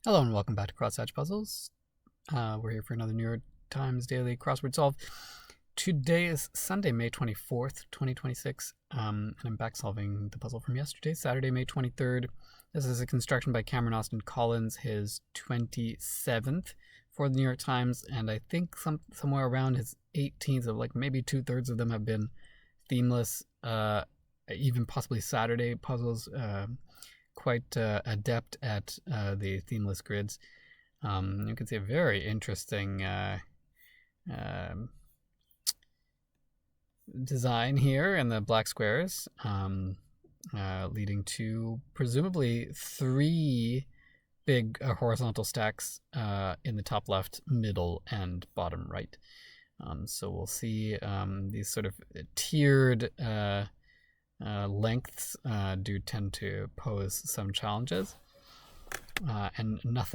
Hello and welcome back to Crosshatch Puzzles. We're here for another New York Times Daily Crossword Solve. Today is Sunday, May 24th, 2026, and I'm back solving the puzzle from yesterday, Saturday, May 23rd. This is a construction by Kameron Austin Collins, his 27th for the New York Times, and I think somewhere around his 18th, of like maybe 2/3 of them have been themeless, even possibly Saturday puzzles. Quite adept at the themeless grids. You can see a very interesting design here in the black squares, leading to presumably 3 big horizontal stacks in the top left, middle, and bottom right. So we'll see these sort of tiered lengths do tend to pose some challenges, and not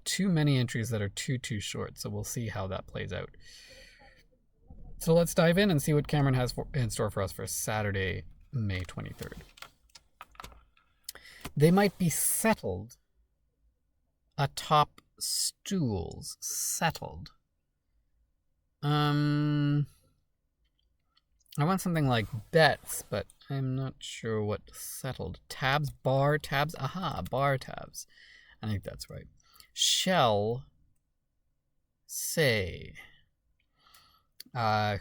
too many entries that are too short. So we'll see how that plays out. So let's dive in and see what Kameron has in store for us for Saturday, May 23rd. They might be settled atop stools. Settled. I want something like bets, but I'm not sure what settled. Tabs, bar tabs. Aha, bar tabs. I think that's right. Shall say.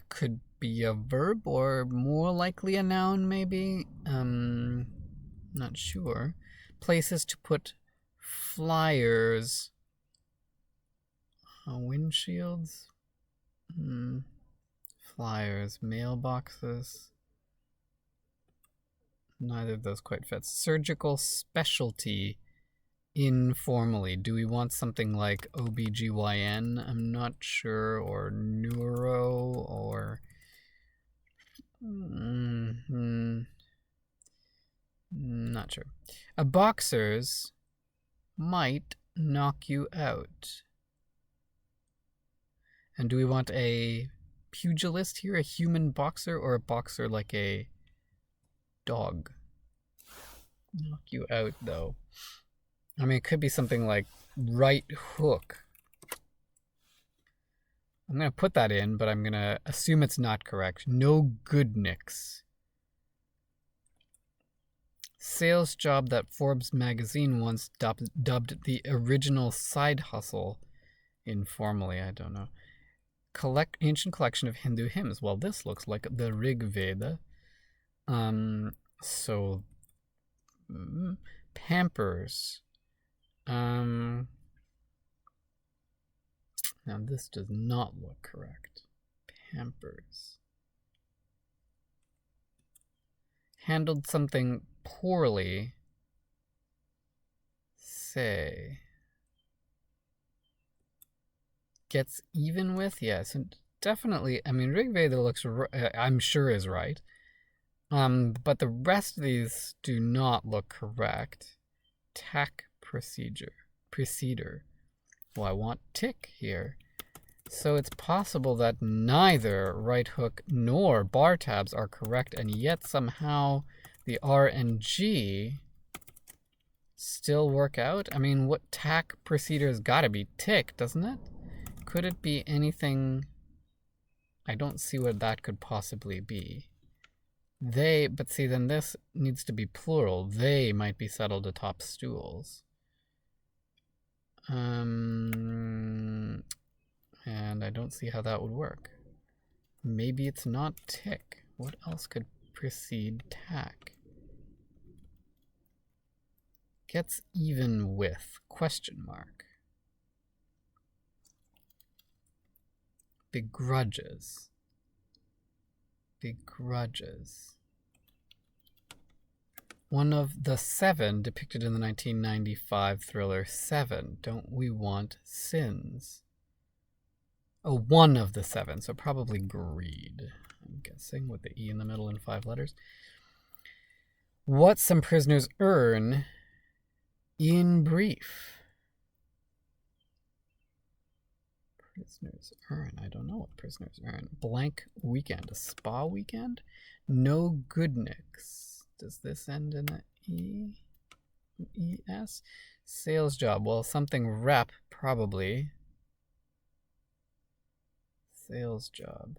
Could be a verb or more likely a noun, maybe. Not sure. Places to put flyers. Windshields. Flyers, mailboxes. Neither of those quite fits. Surgical specialty, informally. Do we want something like OBGYN? I'm not sure. Or neuro, or... not sure. A boxer's might knock you out. And do we want a pugilist here, a human boxer, or a boxer like a dog? Knock you out, though. I mean, it could be something like right hook. I'm going to put that in, but I'm going to assume it's not correct. No goodnicks. Sales job that Forbes magazine once dubbed the original side hustle. Informally, I don't know. Ancient collection of Hindu hymns. Well, this looks like the Rig Veda. So Pampers. Now this does not look correct. Pampers. Handled something poorly. Say. Gets even with? Yes, and definitely. I mean, Rig Veda looks, I'm sure, is right. But the rest of these do not look correct. Tack preceder. Well, I want tick here. So it's possible that neither right hook nor bar tabs are correct, and yet somehow the R and G still work out. I mean, what tack preceder has got to be tick, doesn't it? Could it be anything? I don't see what that could possibly be. They, but see, then this needs to be plural. They might be settled atop stools. And I don't see how that would work. Maybe it's not tick. What else could precede tack? Gets even with, question mark. Begrudges. One of the 7 depicted in the 1995 thriller Seven. Don't we want sins? Oh, one of the 7, so probably greed, I'm guessing, with the E in the middle and 5 letters. What some prisoners earn in brief. Prisoners earn. I don't know what prisoners earn. Blank weekend. A spa weekend? No goodnicks. Does this end in an E? ES. Sales job. Well, something rep, probably. Sales job.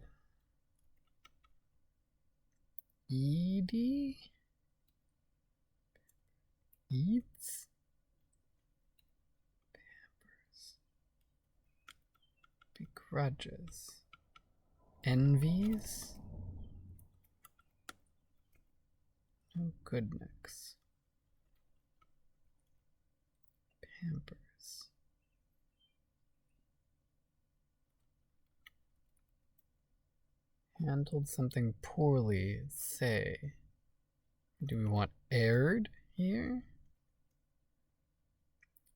ED? Eats? Pampers. Begrudges. Envies? No goodness. Pampers. Handled something poorly, say. Do we want aired here?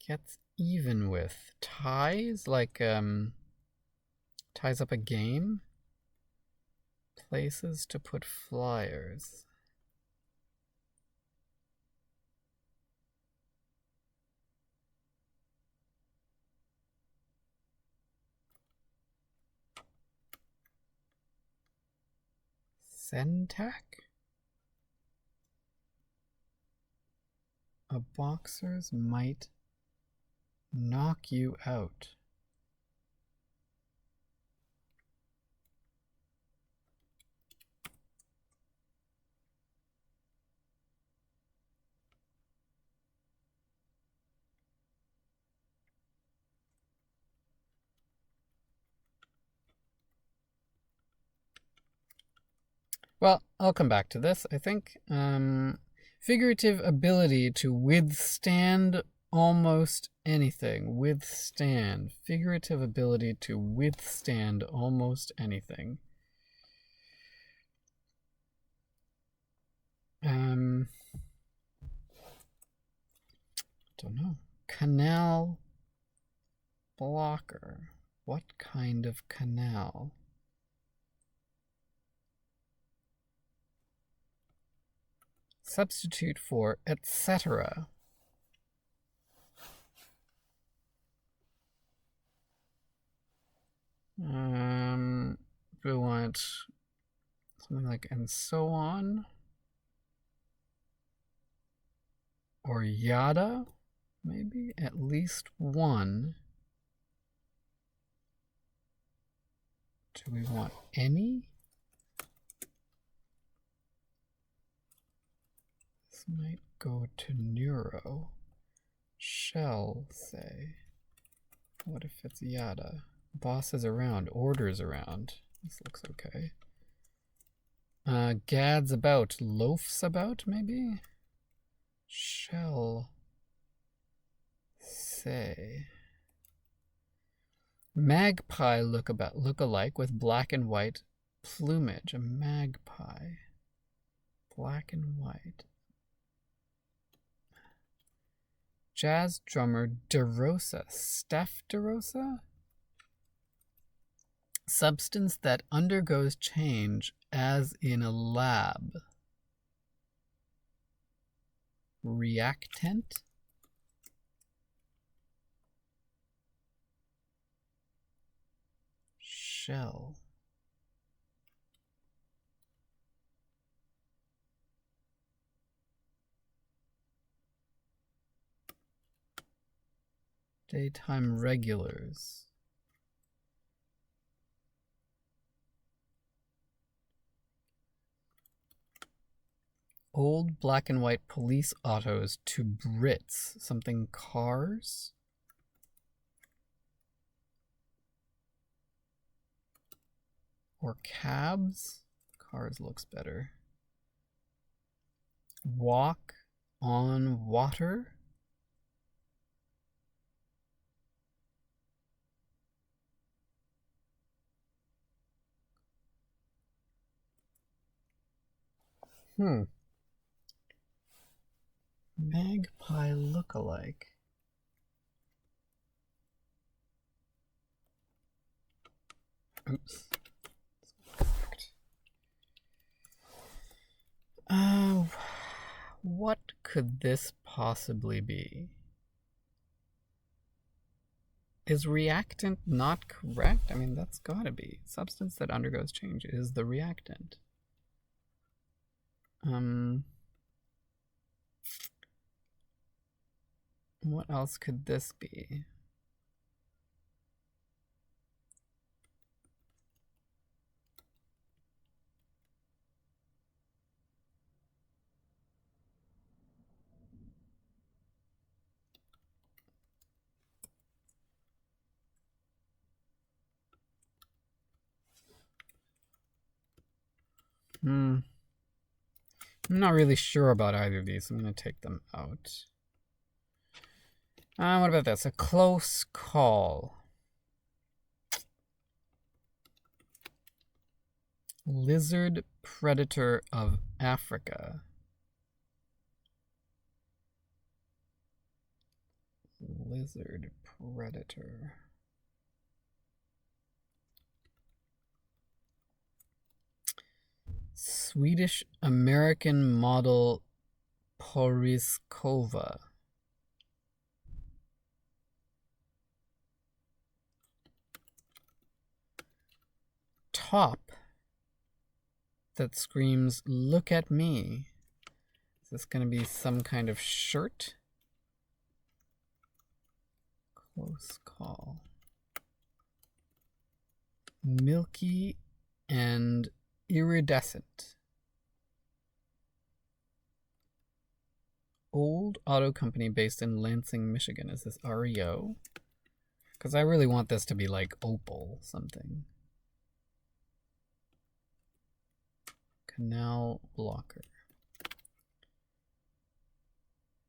Gets even with. Ties, like, ties up a game? Places to put flyers. Sentac? A boxers might knock you out. Well, I'll come back to this, I think. Figurative ability to withstand almost anything. Withstand. Figurative ability to withstand almost anything. Don't know. Canal blocker. What kind of canal? Substitute for etc. We want something like and so on. Or yada, maybe? At least one. Do we want any? This might go to neuro. Shall say. What if it's yada? Bosses around, orders around. This looks okay. Gads about, loafs about, maybe? Shall say. Magpie look-alike with black and white plumage. A magpie. Black and white. Jazz drummer DeRosa. Steph DeRosa? Substance that undergoes change as in a lab. Reactant? Shell. Daytime regulars. Old black and white police autos to Brits. Something cars? Or cabs? Cars looks better. Walk on water? Magpie look-alike. Oops. What could this possibly be? Is reactant not correct? I mean, that's gotta be. Substance that undergoes change is the reactant. What else could this be? I'm not really sure about either of these. I'm going to take them out. What about this? A close call. Lizard predator of Africa. Lizard predator. Swedish American model Poriskova. Top that screams, "Look at me." Is this going to be some kind of shirt? Close call. Milky and iridescent. Old auto company based in Lansing, Michigan. Is this REO? Because I really want this to be like opal something. Canal blocker.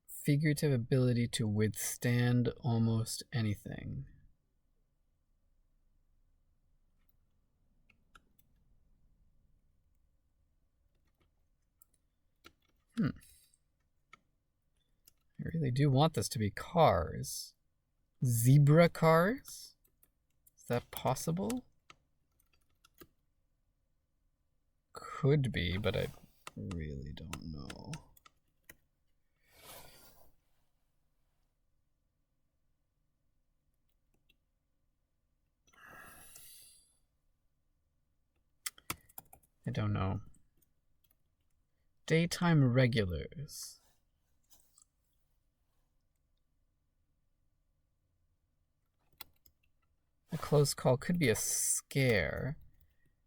Figurative ability to withstand almost anything. I really do want this to be cars. Zebra cars? Is that possible? Could be, but I really don't know. I don't know. Daytime regulars. A close call could be a scare.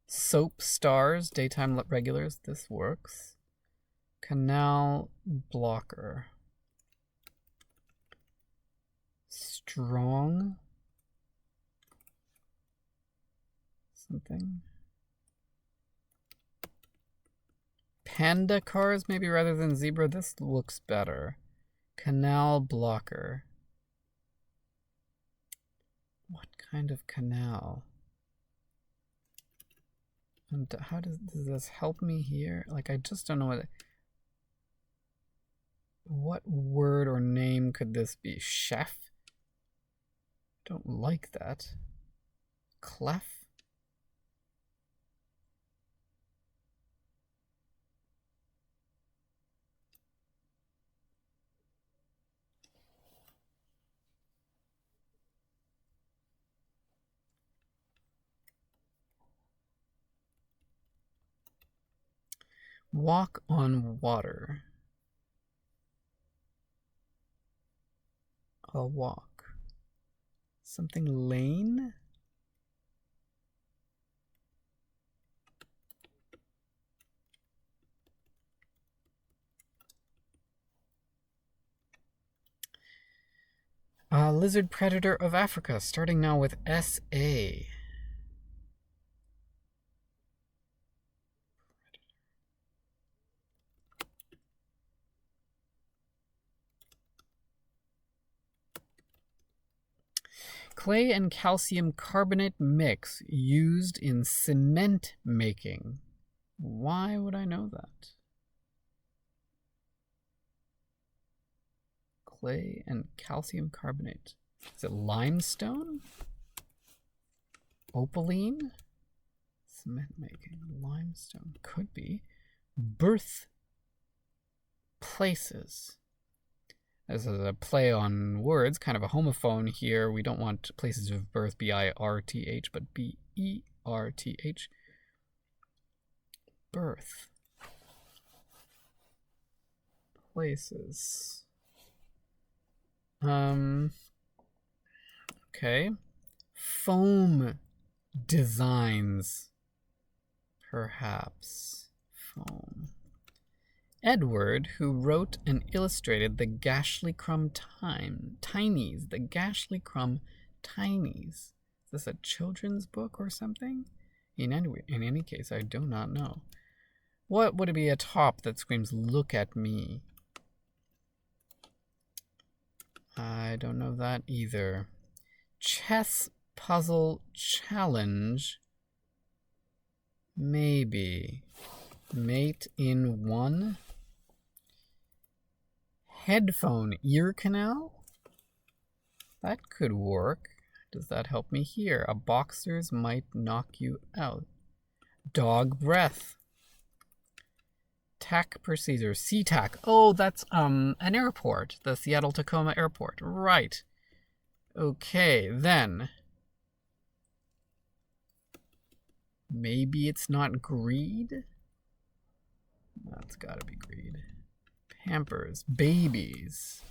Soap stars, daytime regulars. This works. Canal blocker. Strong. Something. Panda cars, maybe rather than zebra. This looks better. Canal blocker. What kind of canal? And how does this help me here? Like, I just don't know what word or name could this be? Chef? Don't like that. Clef? Walk on water. I'll walk. Something lane? Lizard predator of Africa, starting now with SA. Clay and calcium carbonate mix used in cement making. Why would I know that? Clay and calcium carbonate. Is it limestone? Opaline? Cement making. Limestone. Could be. Birth places. This is a play on words, kind of a homophone here. We don't want places of birth, B-I-R-T-H, but B-E-R-T-H. Birth. Places. Okay. Foam designs, perhaps. Foam. Edward, who wrote and illustrated the Gashly Crumb Tinies. The Gashly Crumb Tinies. Is this a children's book or something? In any case, I do not know. What would it be atop that screams, "Look at me"? I don't know that either. Chess puzzle challenge. Maybe. Mate in one. Headphone ear canal? That could work. Does that help me here? A boxer's might knock you out. Dog breath. TAC procedure. SeaTac. Oh, that's an airport. The Seattle-Tacoma Airport. Right. Okay, then. Maybe it's not greed? That's gotta be greed. Pampers. Babies.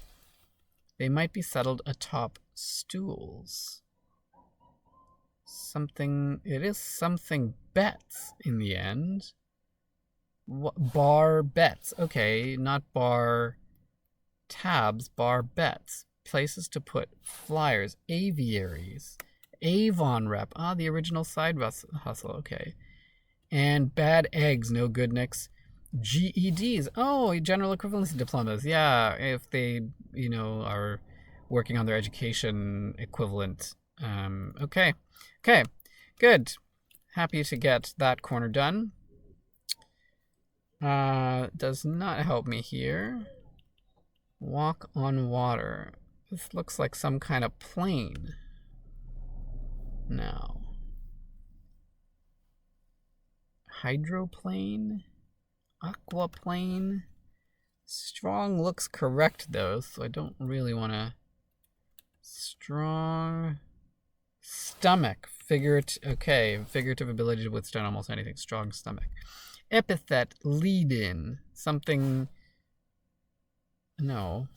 They might be settled atop stools. Something. It is something bets in the end. Bar bets. Okay, not bar tabs, bar bets. Places to put flyers. Aviaries. Avon rep. Ah, the original side hustle. Okay. And bad eggs. No good, Nicks. GEDs. Oh, general equivalency diplomas. Yeah, if they, are working on their education equivalent. Okay. Okay. Good. Happy to get that corner done. Does not help me here. Walk on water. This looks like some kind of plane. No. Hydroplane? Aquaplane? Strong looks correct though, so I don't really want to. Strong. Stomach. Okay, figurative ability to withstand almost anything. Strong stomach. Epithet. Lead in. Something. No.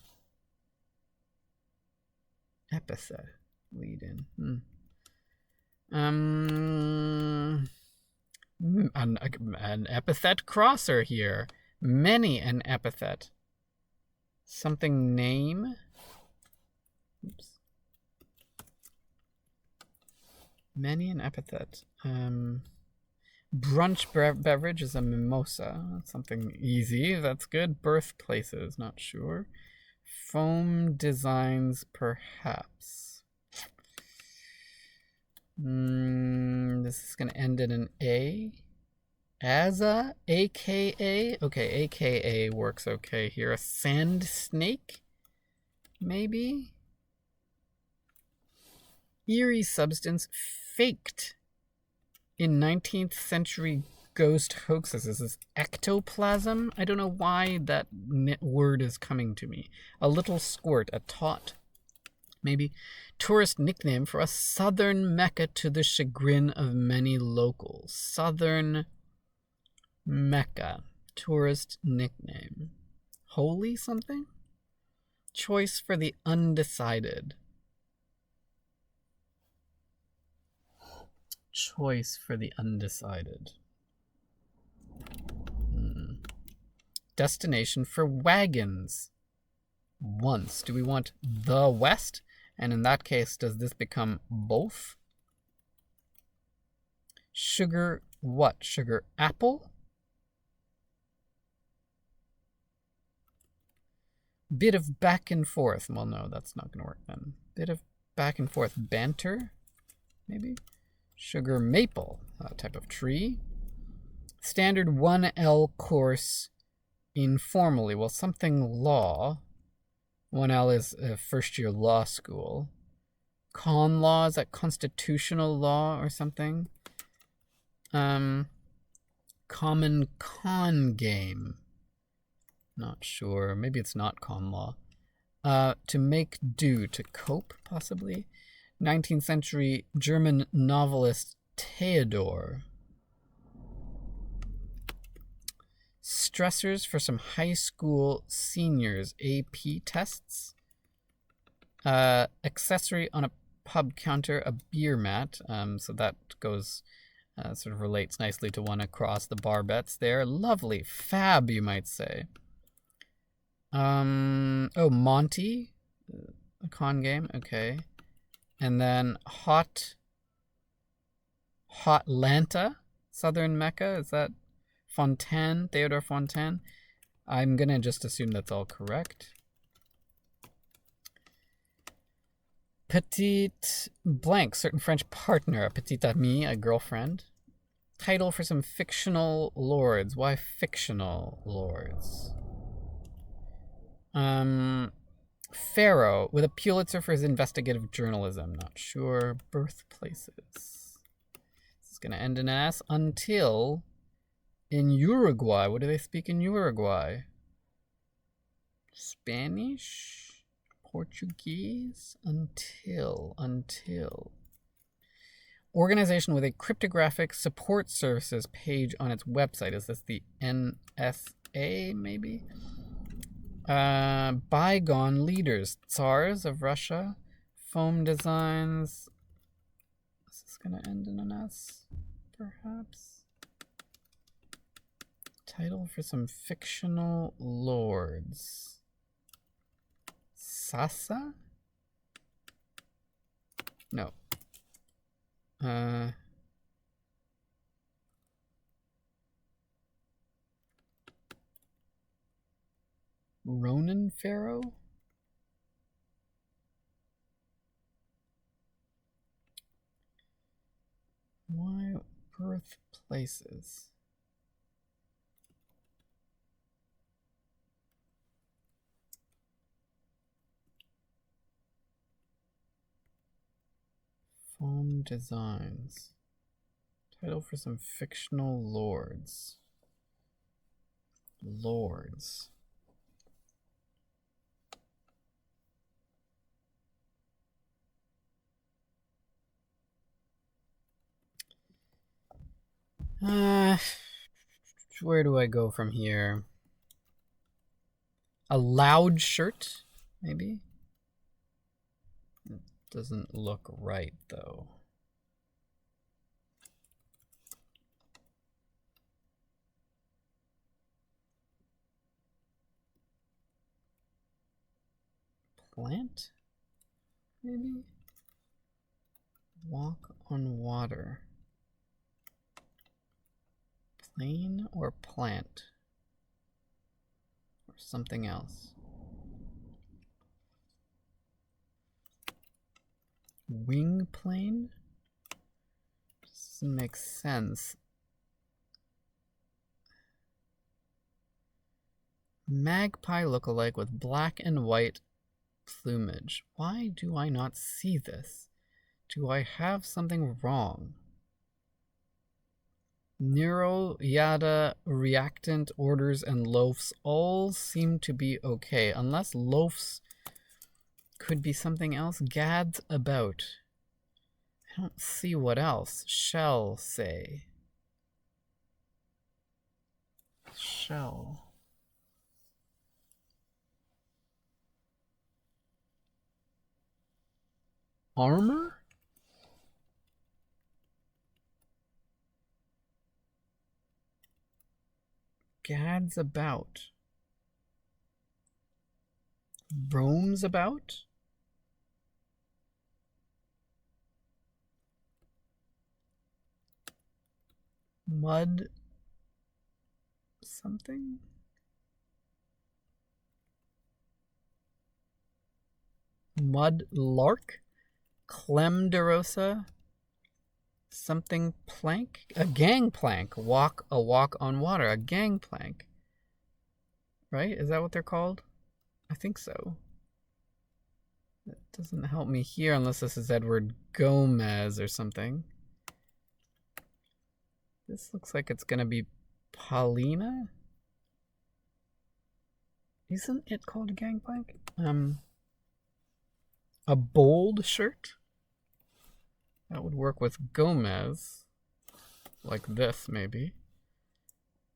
Epithet. Lead in. An epithet crosser here. Many an epithet. Something name. Oops. Many an epithet. Brunch beverage is a mimosa. That's something easy. That's good. Birthplaces, not sure. Foam designs, perhaps. This is going to end in an A. Asa, AKA. Okay, AKA works okay here. A sand snake, maybe. Eerie substance faked in 19th century ghost hoaxes. This is ectoplasm. I don't know why that word is coming to me. A little squirt, a tot. Maybe tourist nickname for a southern Mecca to the chagrin of many locals. Southern Mecca. Tourist nickname. Holy something? Choice for the undecided. Choice for the undecided. Destination for wagons. Once. Do we want the West? And in that case, does this become both? Sugar what? Sugar apple? Bit of back and forth. Well, no, that's not going to work then. Bit of back and forth banter, maybe? Sugar maple, type of tree. Standard 1L course informally. Well, something law. 1L is first year law school. Con law, is that constitutional law or something? Common con game. Not sure. Maybe it's not con law. To make do, to cope, possibly. 19th century German novelist Theodor. Stressors for some high school seniors. AP tests. Accessory on a pub counter, a beer mat. So that goes, sort of relates nicely to one across the bar bets there. Lovely. Fab, you might say. Oh, Monty, a con game. Okay. And then Hotlanta, Southern Mecca. Is that Fontaine, Theodore Fontaine? I'm gonna just assume that's all correct. Petite blank, certain French partner, a petite amie, a girlfriend. Title for some fictional lords. Why fictional lords? Pharaoh, with a Pulitzer for his investigative journalism. Not sure. Birthplaces. This is gonna end in an S. Until in Uruguay. What do they speak in Uruguay? Spanish? Portuguese? Until. Organization with a cryptographic support services page on its website. Is this the NSA, maybe? Bygone leaders. Tsars of Russia. Foam designs. Is this gonna end in an S, perhaps? Title for some fictional lords. Sasa? No. Ronan Pharaoh? Why birthplaces? Foam designs. Title for some fictional lords. Lords. Where do I go from here? A loud shirt, maybe? It doesn't look right, though. Plant, maybe? Walk on water. Plane or plant? Or something else? Wing plane? Doesn't make sense. Magpie lookalike with black and white plumage. Why do I not see this? Do I have something wrong? Nero, Yada, reactant, orders, and loafs all seem to be okay, unless loafs could be something else. Gads about. I don't see what else. Shall say. Shell. Armor? Gads about. Roams about? Mud something? Mud lark? Clem de Rosa? Something plank? A gangplank. Walk on water. A gangplank. Right? Is that what they're called? I think so. That doesn't help me here unless this is Edward Gomez or something. This looks like it's gonna be Paulina? Isn't it called a gangplank? A bold shirt? That would work with Gomez. Like this, maybe.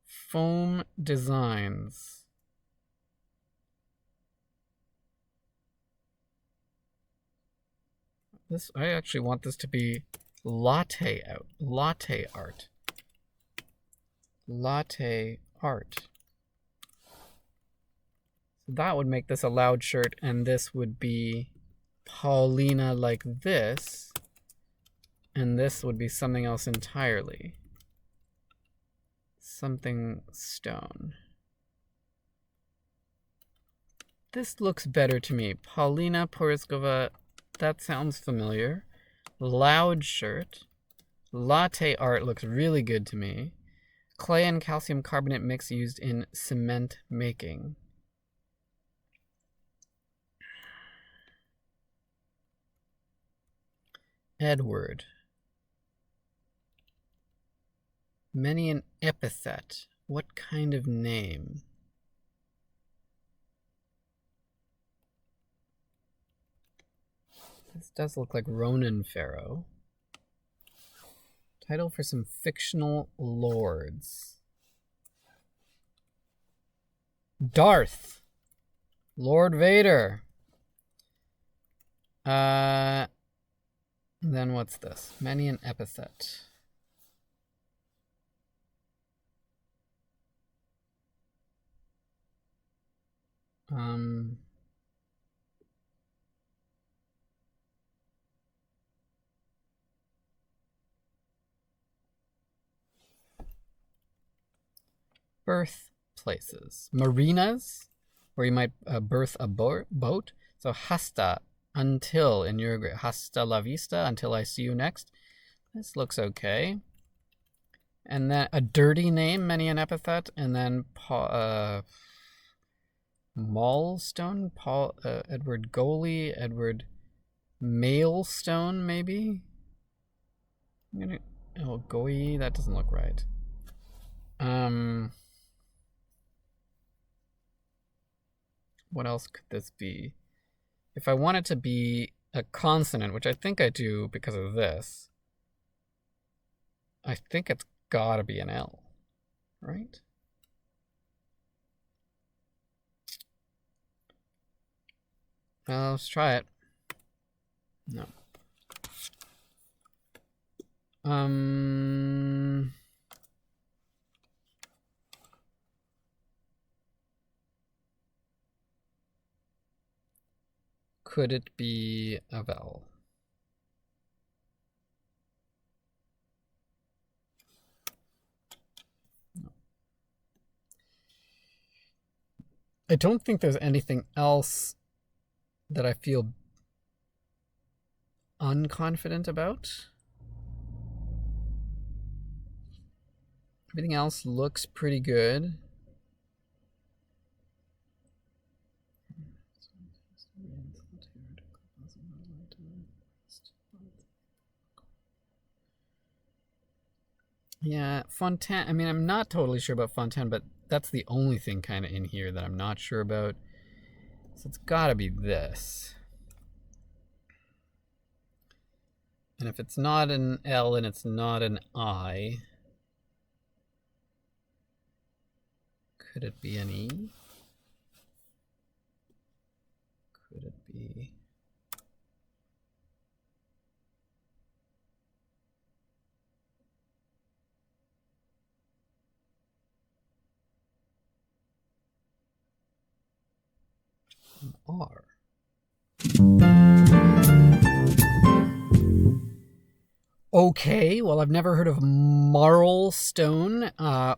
Foam designs. This, I actually want this to be latte art. Latte art. So that would make this a loud shirt, and this would be Paulina like this, and this would be something else entirely. Something stone. This looks better to me. Paulina Poriskova, that sounds familiar. Loud shirt. Latte art looks really good to me. Clay and calcium carbonate mix used in cement making. Edward. Many an epithet. What kind of name? This does look like Ronan Pharaoh. Title for some fictional lords. Darth. Lord Vader. Then what's this? Many an epithet. Birthplaces. Marinas, where you might birth a boat. So hasta, until in Uruguay. Hasta la vista, until I see you next. This looks okay. And then a dirty name, many an epithet. And then Maulstone, Edward Goley, Edward Mailstone, maybe? Goey, that doesn't look right. What else could this be? If I want it to be a consonant, which I think I do because of this, I think it's gotta be an L, right? Let's try it. No. Could it be a vowel? No. I don't think there's anything else that I feel unconfident about. Everything else looks pretty good. Yeah, Fontaine. I mean, I'm not totally sure about Fontaine, but that's the only thing kind of in here that I'm not sure about. So it's got to be this. And if it's not an L and it's not an I, could it be an E? Could it be? An R. Okay, well, I've never heard of Marlstone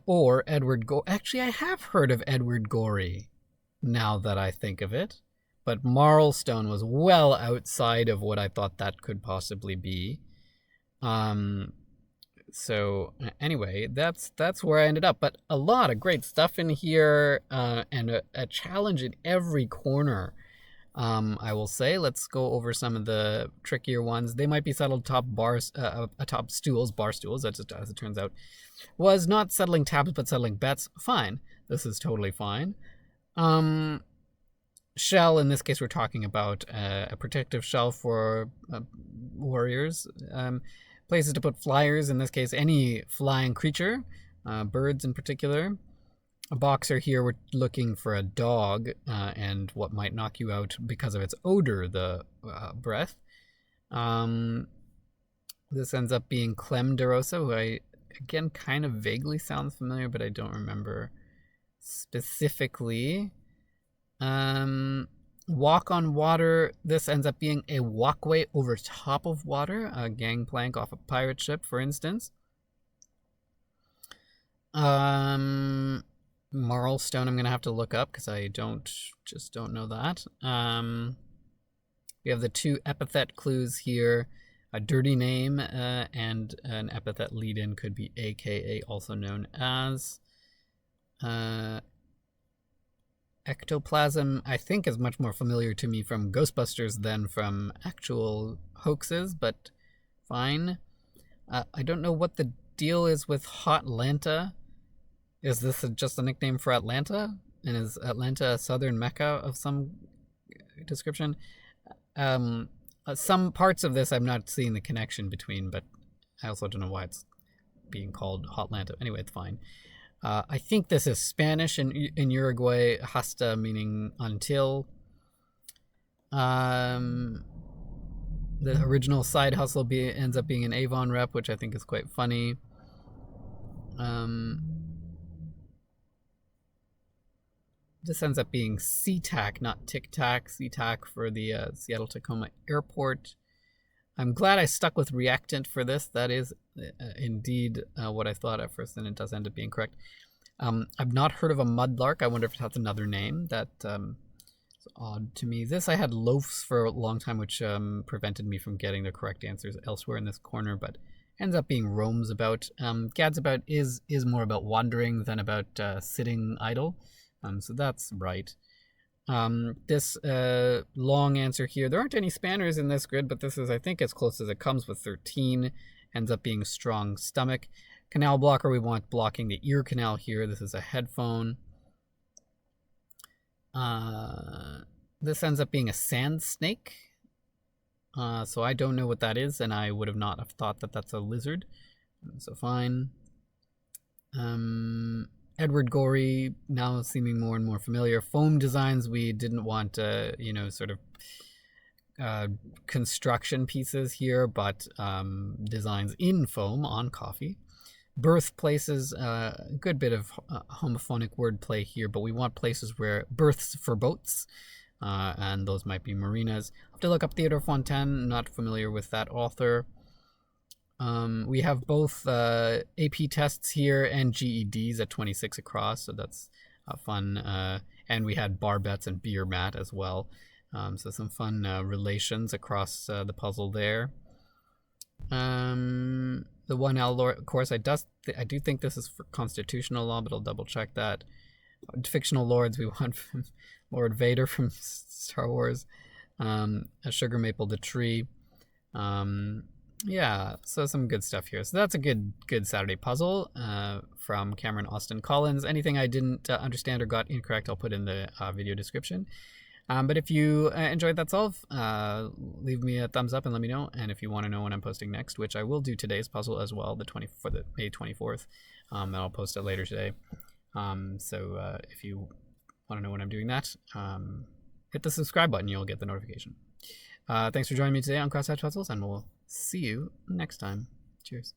or Edward Gorey. Actually, I have heard of Edward Gorey, now that I think of it. But Marlstone was well outside of what I thought that could possibly be. So anyway, that's where I ended up. But a lot of great stuff in here, and a challenge in every corner. I will say, let's go over some of the trickier ones. They might be settled top bars, atop stools, bar stools, as it turns out. Was not settling tabs, but settling bets. Fine. This is totally fine. Shell, in this case, we're talking about a protective shell for warriors. Places to put flyers, in this case, any flying creature, birds in particular. A boxer here, we're looking for a dog and what might knock you out because of its odor, the breath. This ends up being Clem DeRosa, who I, again, kind of vaguely sounds familiar, but I don't remember specifically. Walk on water. This ends up being a walkway over top of water, a gangplank off a pirate ship, for instance. Marlstone, I'm gonna have to look up because I don't know that. We have the two epithet clues here. A dirty name and an epithet lead-in could be AKA, also known as. Ectoplasm, I think, is much more familiar to me from Ghostbusters than from actual hoaxes, but fine. I don't know what the deal is with Hotlanta. Is this just a nickname for Atlanta? And is Atlanta a southern mecca of some description? Some parts of this I'm not seeing the connection between, but I also don't know why it's being called Hotlanta. Anyway, it's fine. I think this is Spanish in Uruguay, hasta meaning until. The original side hustle ends up being an Avon rep, which I think is quite funny. This ends up being SeaTac, not Tic Tac. SeaTac for the Seattle-Tacoma Airport. I'm glad I stuck with reactant for this. That is indeed what I thought at first, and it does end up being correct. I've not heard of a mudlark. I wonder if it has another name. That is odd to me. This I had loafs for a long time, which prevented me from getting the correct answers elsewhere in this corner, but ends up being roams about. Gads about is more about wandering than about sitting idle. So that's right. This long answer here, there aren't any spanners in this grid, but this is, I think, as close as it comes with 13. Ends up being strong stomach. Canal blocker, we want blocking the ear canal here. This is a headphone. This ends up being a sand snake. So I don't know what that is, and I would have not have thought that that's a lizard. So fine. Edward Gorey, now seeming more and more familiar. Foam designs, we didn't want, sort of construction pieces here, but designs in foam on coffee. Birthplaces, a good bit of homophonic wordplay here, but we want places where berths for boats, and those might be marinas. I have to look up Theodore Fontaine, not familiar with that author. We have both AP tests here and GEDs at 26 across, so that's fun. And we had bar bets and beer mat as well. So some fun relations across the puzzle there. The 1L, of course, I do think this is for constitutional law, but I'll double check that. Fictional lords, we want Lord Vader from Star Wars. A sugar maple the tree. Yeah, so some good stuff here. So that's a good Saturday puzzle from Kameron Austin Collins. Anything I didn't understand or got incorrect, I'll put in the video description. But if you enjoyed that solve, leave me a thumbs up and let me know. And if you want to know when I'm posting next, which I will do today's puzzle as well, for the May 24th, and I'll post it later today. So if you want to know when I'm doing that, hit the subscribe button. You'll get the notification. Thanks for joining me today on Crosshatch Puzzles, and we'll see you next time. Cheers.